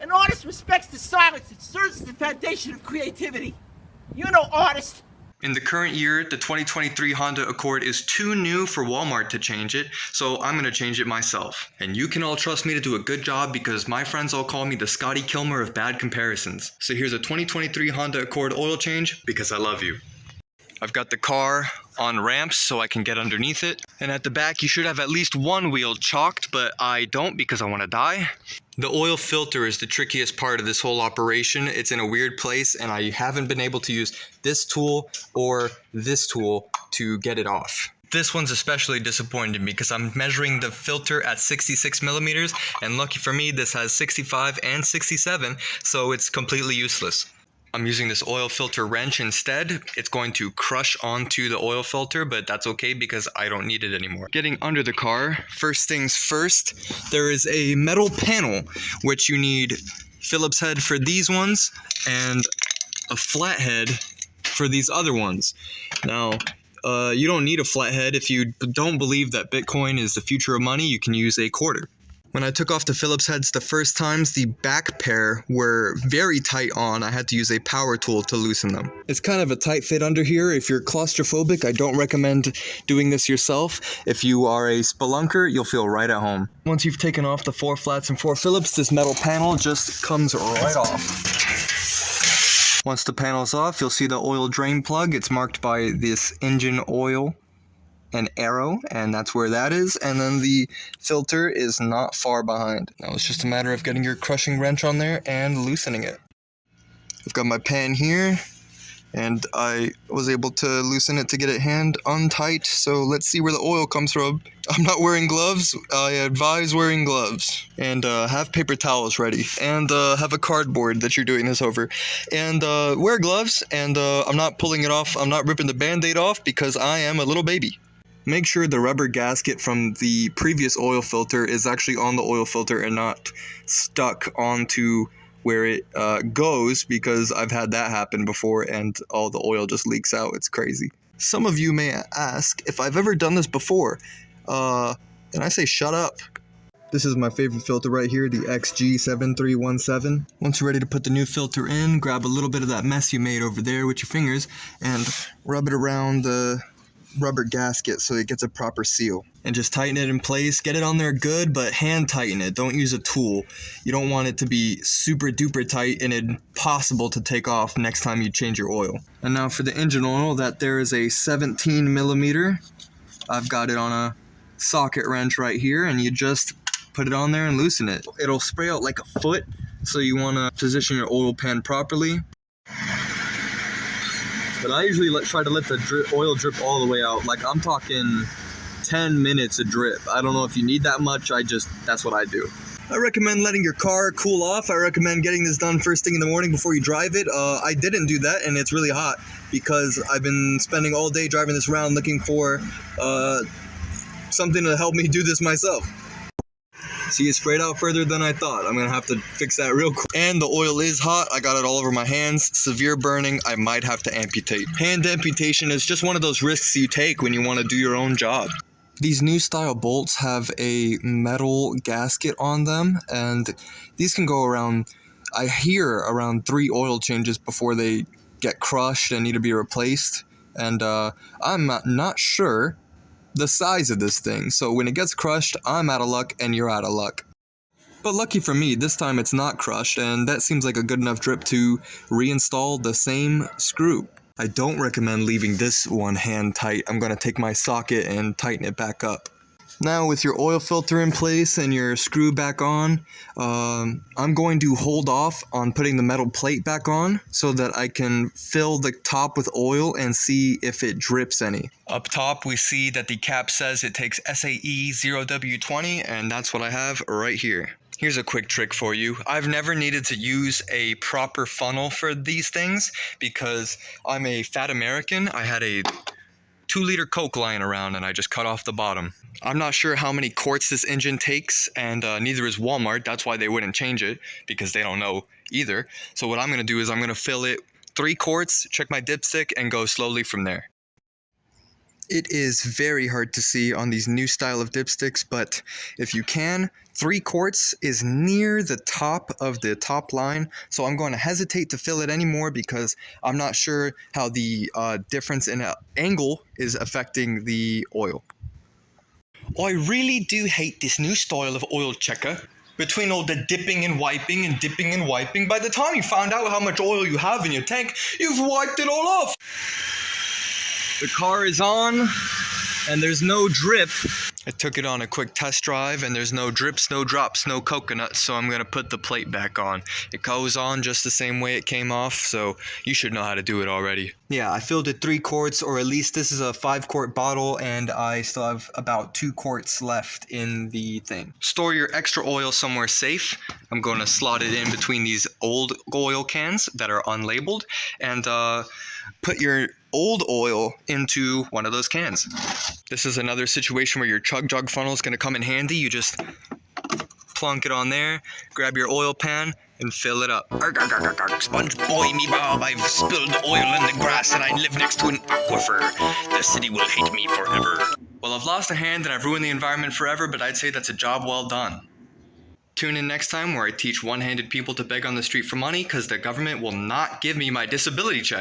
An artist respects the silence. It serves as the foundation of creativity. You're no artist. In the current year, the 2023 Honda Accord is too new for Walmart to change it, so I'm gonna change it myself. And you can all trust me to do a good job because my friends all call me the Scotty Kilmer of bad comparisons. So here's a 2023 Honda Accord oil change because I love you. I've got the car on ramps so I can get underneath it. And at the back you should have at least one wheel chalked, but I don't because I want to die. The oil filter is the trickiest part of this whole operation. It's in a weird place and I haven't been able to use this tool or this tool to get it off. This one's especially disappointing because I'm measuring the filter at 66 millimeters and lucky for me this has 65 and 67, so it's completely useless. I'm using this oil filter wrench instead. It's going to crush onto the oil filter, but that's okay because I don't need it anymore. Getting under the car, first things first, there is a metal panel, which you need Phillips head for these ones and a flathead for these other ones. Now, you don't need a flathead. If you don't believe that Bitcoin is the future of money, you can use a quarter. When I took off the Phillips heads the first times, the back pair were very tight on. I had to use a power tool to loosen them. It's kind of a tight fit under here. If you're claustrophobic, I don't recommend doing this yourself. If you are a spelunker, you'll feel right at home. Once you've taken off the 4 flats and 4 Phillips, this metal panel just comes right off. Once the panel's off, you'll see the oil drain plug. It's marked by this engine oil an arrow, and that's where that is, and then the filter is not far behind. Now it's just a matter of getting your crushing wrench on there and loosening it. I've got my pan here and I was able to loosen it to get it hand untight, so let's see where the oil comes from. I'm not wearing gloves. I advise wearing gloves. And have paper towels ready, and have a cardboard that you're doing this over, and wear gloves, and I'm not pulling it off. I'm not ripping the band-aid off because I am a little baby. Make sure the rubber gasket from the previous oil filter is actually on the oil filter and not stuck onto where it goes, because I've had that happen before and all the oil just leaks out. It's crazy. Some of you may ask if I've ever done this before, and I say shut up. This is my favorite filter right here, the XG7317. Once you're ready to put the new filter in, grab a little bit of that mess you made over there with your fingers and rub it around the rubber gasket so it gets a proper seal, and just tighten it in place. Get it on there good, but hand tighten it. Don't use a tool. You don't want it to be super duper tight and impossible to take off next time you change your oil. And now for the engine oil, that there is a 17 millimeter. I've got it on a socket wrench right here, and you just put it on there and loosen it. It'll spray out like a foot, so you want to position your oil pan properly. But I usually try to let the oil drip all the way out. Like, I'm talking 10 minutes of drip. I don't know if you need that much. That's what I do. I recommend letting your car cool off. I recommend getting this done first thing in the morning before you drive it. I didn't do that, and it's really hot because I've been spending all day driving this around looking for something to help me do this myself. See, it sprayed out further than I thought. I'm gonna have to fix that real quick. And the oil is hot. I got it all over my hands. Severe burning. I might have to amputate. Hand amputation is just one of those risks you take when you want to do your own job. These new style bolts have a metal gasket on them, and these can go around, I hear, around 3 oil changes before they get crushed and need to be replaced. And I'm not sure the size of this thing, so when it gets crushed, I'm out of luck and you're out of luck. But lucky for me, this time it's not crushed, and that seems like a good enough drip to reinstall the same screw. I don't recommend leaving this one hand tight. I'm going to take my socket and tighten it back up. Now with your oil filter in place and your screw back on, I'm going to hold off on putting the metal plate back on so that I can fill the top with oil and see if it drips any. Up top we see that the cap says it takes SAE 0W20, and that's what I have right here. Here's a quick trick for you. I've never needed to use a proper funnel for these things because I'm a fat American. I had a 2-liter Coke lying around and I just cut off the bottom. I'm not sure how many quarts this engine takes, and neither is Walmart. That's why they wouldn't change it, because they don't know either. So what I'm going to do is I'm going to fill it 3 quarts, check my dipstick, and go slowly from there. It is very hard to see on these new style of dipsticks, but if you can, 3 quarts is near the top of the top line, so I'm going to hesitate to fill it anymore because I'm not sure how the difference in angle is affecting the oil. I really do hate this new style of oil checker. Between all the dipping and wiping and dipping and wiping, by the time you found out how much oil you have in your tank, you've wiped it all off. The car is on, and there's no drip. I took it on a quick test drive, and there's no drips, no drops, no coconuts, so I'm gonna put the plate back on. It goes on just the same way it came off, so you should know how to do it already. Yeah, I filled it 3 quarts, or at least this is a 5-quart bottle, and I still have about 2 quarts left in the thing. Store your extra oil somewhere safe. I'm gonna slot it in between these old oil cans that are unlabeled, and put your old oil into one of those cans. This is another situation where your chug jug funnel is going to come in handy. You just plunk it on there, grab your oil pan, and fill it up. Arg, arg, arg, arg, arg. Sponge boy me Bob, I've spilled oil in the grass and I live next to an aquifer. The city will hate me forever. Well, I've lost a hand and I've ruined the environment forever, but I'd say that's a job well done. Tune in next time where I teach one-handed people to beg on the street for money because the government will not give me my disability check.